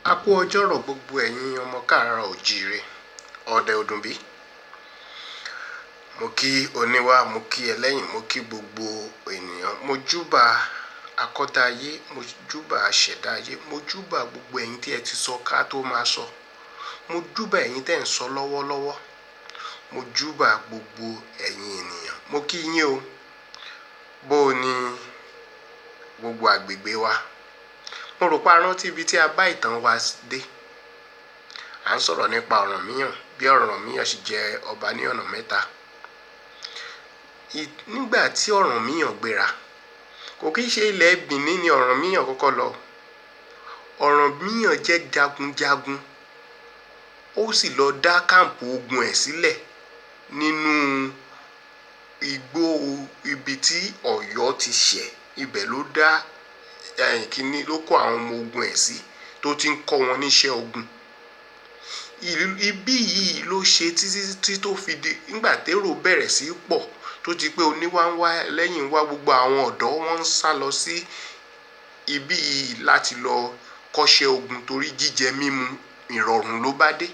A kú ọjọ́rọ̀ gbogbo ẹ̀yin ọmọ káàárọ̀ oòjíire ọdẹ Ọdùnbí. Mo kí oníwà, mo kí ẹlẹ́yìn, mo kí gbogbo ènìyàn. Mo júbà akọ́dá ayé, mo júbà aṣẹ̀dá ayé, mo júbà gbogbo ẹ̀yin tí ẹ ti sọ ká tó máa sọ. Mo júbà ẹ̀yin tẹ́ ń sọ lọ́wọ́lọ́wọ́. Mo júbà gbogbo ẹ̀yin ènìyàn. Mo kí yín o. Bó o ní gbogbo àgbègbè wa. Mo rò pé a rántí ibi tí a bá ìtàn wa dé. À ń sọ̀rọ̀ nípa Ọ̀rànmíyàn, bí Ọ̀rànmíyàn ṣe jẹ ọba ní ọ̀nà mẹ́ta. Nígbà tí Ọ̀rànmíyàn gbéra, kò kí ń ṣe ilẹ̀ Benin ni Ọ̀rànmíyàn kọ́kọ́ lọ. Ọ̀rànmíyàn jẹ́ jagunjagun. Ó sì lọ dá káàmpù ogun ẹ̀ sílẹ̀ nínú igbó ibi tí Ọ̀yọ́ ti ṣẹ̀. Ibẹ̀ ló dá kíní ló kó àwọn ọmọ ogun ẹ̀ sí tó ti ń kọ́ wọn níṣẹ́ ogun. Ibí yìí ló ṣe títí tó fi di nígbà térò bẹ̀rẹ̀ sí pọ̀ tó ti pé oníwà ń wá lẹ́yìn wá gbogbo àwọn ọ̀dọ́ wọn ń sá lọ sí ibí yìí láti lọ kọ́ṣẹ́ ogun torí jíjẹ mímu ìrọ̀rùn ló bá dé.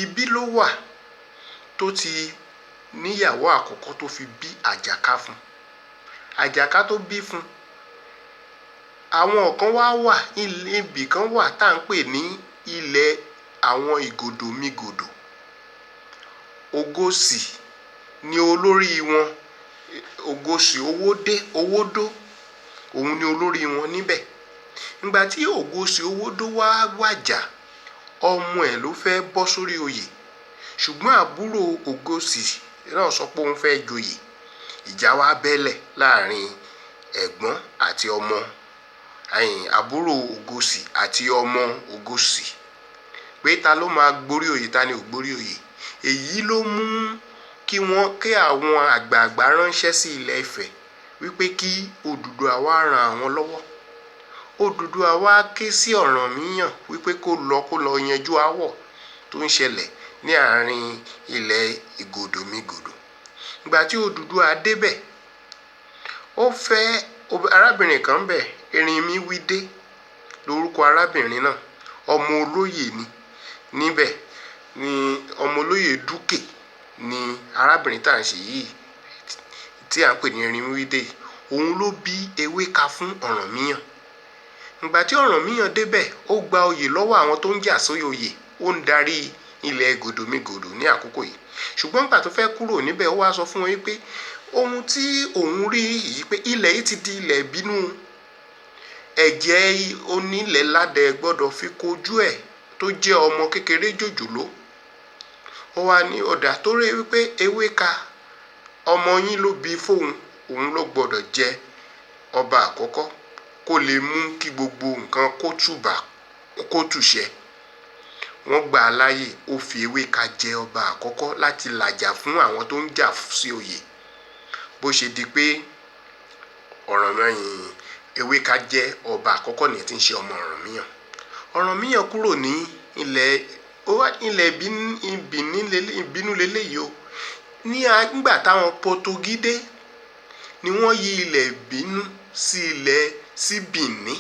Ibí ló wà tó ti níyàwó àkọ́kọ́ tó fi bí Àjàká fún. Àjàká tó bí fún. Àwọn kan wà ibì kan wà tá à ń pè ní ilẹ̀ àwọn ìgòdòmígòdò. Ògòsì ni olórí wọn. Ògòsì owódó òun ni olórí wọn níbẹ̀. Nígbà tí Ògòsì owódó wá wàjà, ọmọ ẹ̀ ló fẹ́ bọ́ sórí oyè. Ṣùgbọ́n àbúrò Ògòsì náà sọ pé òun fẹ́ joyè. Ìjà wá bẹ́lẹ̀ láàrin ẹ̀gbọ́n àti ọmọ. Àbúrò Ògòsì àti ọmọ Ògòsì. Pé ta ló máa gborí oyè, ta ni ò gborí oyè. Èyí ló mú kí àwọn àgbààgbà ránṣẹ́ sí ilẹ̀ Ifẹ̀ wípé kí Odùduwà wá ran àwọn lọ́wọ́. Odùduwà wá ké sí Ọ̀rànmíyàn wípé kó lọ yanjú aáwọ̀ tó ń ṣẹlẹ̀ ní àárín ilẹ̀ ìgòdòmígòdò. Ìgbà tí Odùduwà débẹ̀, ó fẹ́ arábìnrin kan bẹ̀, Erinmíwídé lórúkọ arábìnrin náà. Ọmọ olóyè ni níbẹ̀ ni ọmọ olóyè Dúkè ni arábìnrin tá à ń ṣe yìí tí à ń pè ní Erinmíwídé. Òun ló bí Ewéka fún Ọ̀rànmíyàn. Ìgbà tí Ọ̀rànmíyàn débẹ̀, ó gba oyè lọ́wọ́ àwọn tó ń jà sóyè oyè. Ó ń darí ilẹ̀ ìgòdòmígòdò ní àkókò yìí. Ṣùgbọ́n ìgbà tó fẹ́ kúrò níbẹ̀, ó wá sọ fún wọn wípé ohun tí òun rí yìí pé ilẹ̀ yìí ti di ilẹ̀ ìbínú. Ẹ̀jẹ̀ onílẹ̀ ládẹ gbọ́dọ̀ fi kojú ẹ̀ tó jẹ́ ọmọ kékeré jòjòló. Ó wá ní ọ̀dà tó rí wípé Ewéka ọmọ yín ló bí fóun, òun ló gbọ́dọ̀ jẹ ọba àkọ́kọ́ kó lè mú kí gbogbo nǹkan kó túṣẹ. Wọ́n gbà á láyè, ó fi Ewéka jẹ ọba àkọ́kọ́ láti làjà fún àwọn tó ń jà sí oyè. Bó ṣe di pé Ewéka jẹ́ ọba àkọ́kọ́ nìyẹn tí ń ṣe ọmọ Ọ̀rànmíyàn. Ọ̀rànmíyàn kúrò ní ilẹ̀ ìbínú leléyìí o. Nígbà táwọn Pọtugí dé ni wọ́n yí ilẹ̀ ìbínú sí Benin.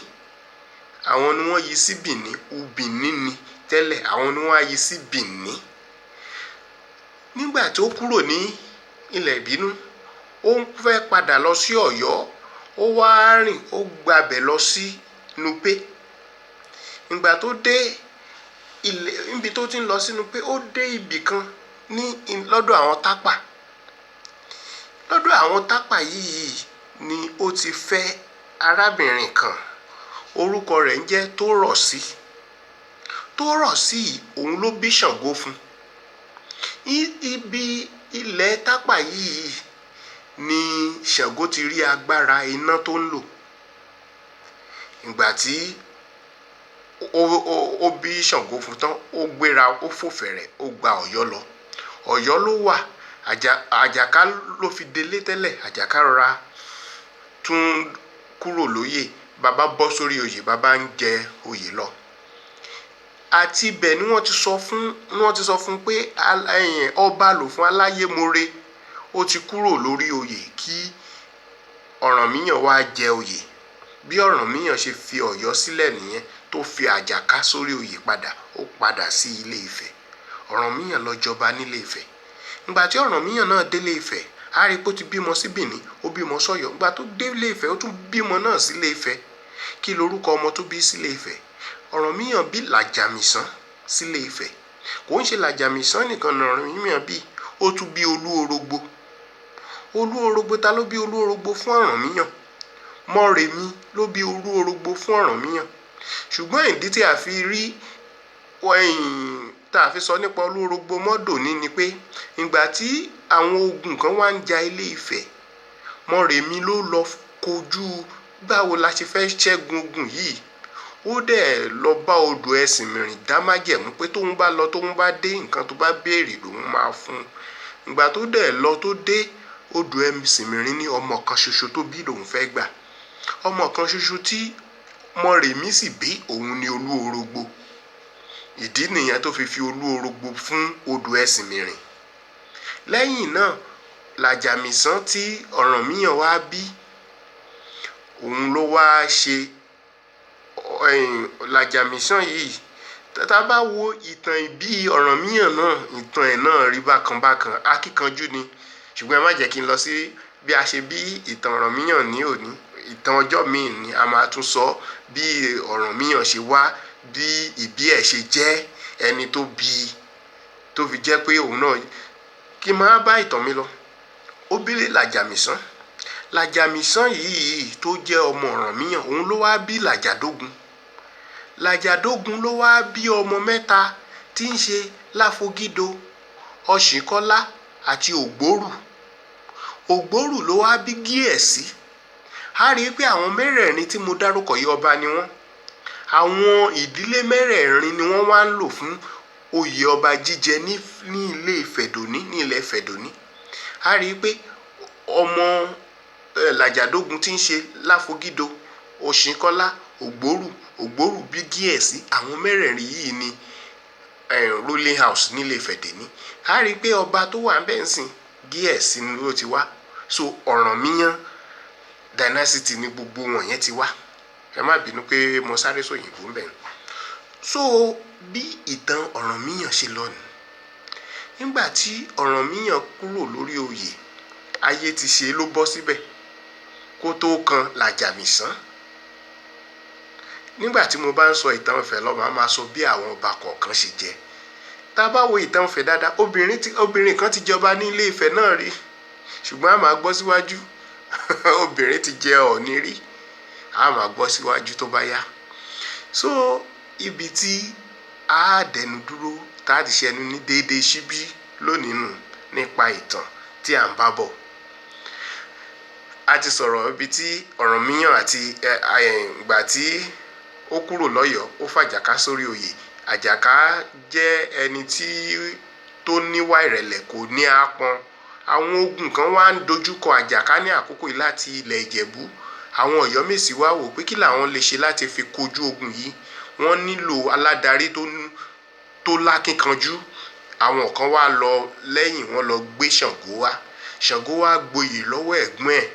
Àwọn ni wọ́n yí sí Benin. Benin ni tẹ́lẹ̀, àwọn ni wọ́n á yí sí Benin. Nígbà tó kúrò ní ilẹ̀ ìbínú, ó fẹ́ padà lọ sí Ọ̀yọ́. Ó wá rìn, ó gbabẹ̀ lọ sí Nupé. Ìgbà tó dé níbi tó ti ń lọ sí Nupé, ó dé ibì kan lọ́dọ̀ àwọn Tápà. Lọ́dọ̀ àwọn Tápà yìí ni ó ti fẹ́ arábìnrin kan. Orúkọ rẹ̀ ń jẹ́ Tórọ̀sí. Tórọ̀sí òun ló bí Ṣàngó fún. Ibi ilẹ̀ Tápà yìí ni Ṣàngó ti rí agbára iná tó ń lò. Ìgbà tí ó bí Ṣàngó fún tán, ó gbéra, ó fò fẹ̀rẹ̀, ó gba Ọ̀yọ́ lọ. Ọ̀yọ́ ló wà. Àjàká ló fi délé tẹ́lẹ̀. Àjàká rọra tún kúrò lóyè. Bàbá bọ́ sórí oyè, bàbá ń jẹ oyè lọ. Àti ibẹ̀ ni wọ́n ti sọ fún pé ọba lò fún Aláyémọrè. Ó ti kúrò lórí oyè kí Ọ̀rànmíyàn wá jẹ oyè. Bí Ọ̀rànmíyàn ṣe fi Ọ̀yọ́ sílẹ̀ nìyẹn tó fi Àjàká sórí oyè padà, ó padà sí Ilé Ifẹ̀. Ọ̀rànmíyàn lọ jọba nílé Ifẹ̀. Ìgbà tí Ọ̀rànmíyàn náà délé Ifẹ̀, a rí pé ó ti bímọ sí Bìní, ó bímọ sọ́yọ́. Ìgbà tó délé Ifẹ̀, ó tún bímọ náà sílé Ifẹ̀. Kí lorúkọ ọmọ tó bí sílé Ifẹ̀? Ọ̀rànmíyàn bí Làjàmísàn sílé Ifẹ̀. Kò ń ṣe Làjàmísàn nìkan ni Ọ̀rànmíyàn bí, ó tún bí Olúorogbo. Olúorogbo, ta ló bí Olúorogbo fún Ọ̀rànmíyàn? Mọ́remí ló bí Olúorogbo fún Ọ̀rànmíyàn. Ṣùgbọ́n ìdí tí a fi rí tá a fi sọ nípa Olúorogbo mọ́dòní ni pé ìgbà tí àwọn ogun kan wá ń ja Ilé Ifẹ̀, Mọ́remí ló lọ kojú báwo la ṣe fẹ́ ṣẹ́gun ogun yìí. Ó dẹ̀ lọ bá odò Ẹ̀sìnmìrìn dá májẹ̀mú pé tóun bá lọ, tóun bá dé, nǹkan tó bá béèrè lòun máa fún un. Ìgbà tó dẹ̀ lọ tó dé odò Ẹ̀sìnmìrìn ní ọmọ kan ṣoṣo tó bí lòun fẹ́ gbà. Ọmọ kan ṣoṣo tí Mọ́remí sì bí òun ni Olúorogbo. Ìdí nìyẹn tó fi Olúorogbo fún odò Ẹ̀sìnmìrìn. Lẹ́yìn náà, Làjàmísàn tí Ọ̀rànmíyàn wá bí, òun ló wá ṣe Làjàmísàn yìí. Tá bá wo ìtàn ìbí Ọ̀rànmíyàn náà, ìtàn ẹ̀ náà rí bákan bákan, akíkanjú ni. Ṣùgbọ́n ẹ má jẹ́ kí n lọ sí bí a ṣe bí ìtàn Ọ̀rànmíyàn ní òní. Ìtàn ọjọ́ míì ni a máa tún sọ bí Ọ̀rànmíyàn ṣe wá, bí ìbí ẹ̀ ṣe jẹ́, ẹni tó bí, tó fi jẹ́ pé òun náà. Kí n máa bá ìtàn mi lọ. Ó bí Làjàmísàn. Làjàmísàn yìí tó jẹ́ ọmọ Ọ̀rànmíyàn, òun ló wá bí Làjàdógun. Làjàdógun ló wá bí ọmọ mẹ́ta tí ń ṣe Láfogído, Ọ̀ṣìnkọ́lá àti Ògbórù. Ògbórù ló wá bí Gíẹ̀sí. A rí i pé àwọn mẹ́rẹ̀ẹ̀rin tí mo dárúkọ yìí ọba ni wọ́n. Àwọn ìdílé mẹ́rẹ̀ẹ̀rin ni wọ́n wá ń lò fún oyè ọba jíjẹ ní Ilé Ifẹ̀ dòní, ní ilẹ̀ Ifẹ̀ dòní. A rí i pé ọmọ Làjàdógun tí ń ṣe Láfogído, Ọ̀ṣìnkọ́lá, Ògbórù bí Gíẹ̀sí. Àwọn mẹ́rẹ̀ẹ̀rin yìí ni ruling house nílé Ifẹ̀ dòní. A rí i pé ọba tó wà ń bẹ̀ ń sìn Gíẹ̀sí ni ló ti wá. So Ọ̀rànmíyàn dynasty ni gbogbo wọn yẹn ti wá. Ẹ má bínú pé mo sáré sóyìnbó ń bẹ̀. So bí ìtàn Ọ̀rànmíyàn ṣe lọ nù. Nígbà tí Ọ̀rànmíyàn kúrò lórí oyè, ayé ti ṣe ló bọ́ síbẹ̀ kó tó kan Làjàmísàn. Nígbà tí mo bá ń sọ ìtàn Ifẹ̀ lọ, màá máa sọ bí àwọn ọba kọ̀ọ̀kan ṣe jẹ. Tá bá wo ìtàn Ifẹ̀ dáadáa, obìnrin kan ti jọba ní Ilé Ifẹ̀ náà rí. Ṣùgbọ́n a máa gbọ́ síwájú. Obìnrin ti jẹ Ọọ̀ni rí. A máa gbọ́ síwájú tó bá yá. So ibi tí a dẹnu dúró tá a ti ṣẹnu ní déédéé síbí lónìí nù nípa ìtàn tí à ń bá bọ̀. A ti sọ̀rọ̀ ibi tí Ọ̀rànmíyàn àti ìgbà tí ó kúrò lọ́yọ̀ọ́, ó fàjàká sórí oyè. Àjàká jẹ́ ẹni tó níwà ìrẹ̀lẹ̀, kò ní àpọ́n. Àwọn ogun kan wá ń dojúkọ Àjàká ní àkókò yìí láti ilẹ̀ Ìjẹ̀bú. Àwọn Ọ̀yọ́mèsì wá wò pé kí làwọn lè ṣe láti fi kojú ogun yìí. Wọ́n nílò aládarí tó lákínkanjú. Àwọn kan wá lọ lẹ́yìn, wọ́n lọ gbé Ṣàngó wá. Ṣàngó wá gboyè lọ́wọ́ ẹ̀gbọ́n ẹ̀.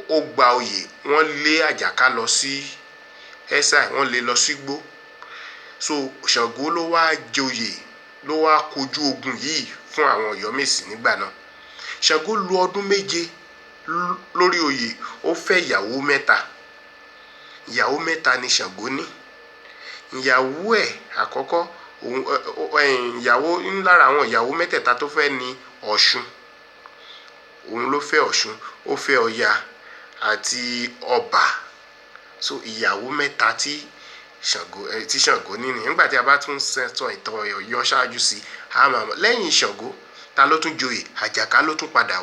Ó gba oyè. Wọ́n lé Àjàká lọ sí Ẹ̀sà, wọ́n lé lọ sígbó. So Ṣàngó ló wá joyè, ló wá kojú ogun yìí fún àwọn Ọ̀yọ́mèsì nígbà náà. Ṣàngó lu ọdún 7 lórí oyè. Ó fẹ́ ìyàwó 3. Ìyàwó 3 ni Ṣàngó ní. Ìyàwó ẹ̀ àkọ́kọ́, lára àwọn ìyàwó mẹ́tẹ̀ẹ̀ta tó fẹ́ ni Ọ̀ṣun. Òun ló fẹ́ Ọ̀ṣun. Ó fẹ́ Ọya àti Ọbà. So ìyàwó 3 tí Ṣàngó ní ni. Nígbà tí a bá tún sọ ìtàn Ọ̀yọ́ ṣáájú sí, a máa mọ̀. Lẹ́yìn Ṣàngó, ta ló tún joyè? Àjàká ló tún padà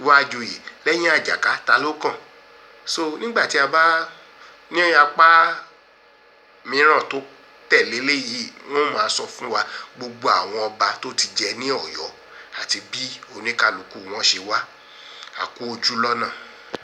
wá joyè. Lẹ́yìn Àjàká, ta ló kàn? So nígbà tí a bá ní apá mìíràn tó tẹ̀lé léyìí, wọ́n máa sọ fún wa gbogbo àwọn ọba tó ti jẹ ní Ọ̀yọ́ àti bí oníkálukú wọn ṣe wá. A kú ojú lọ́nà.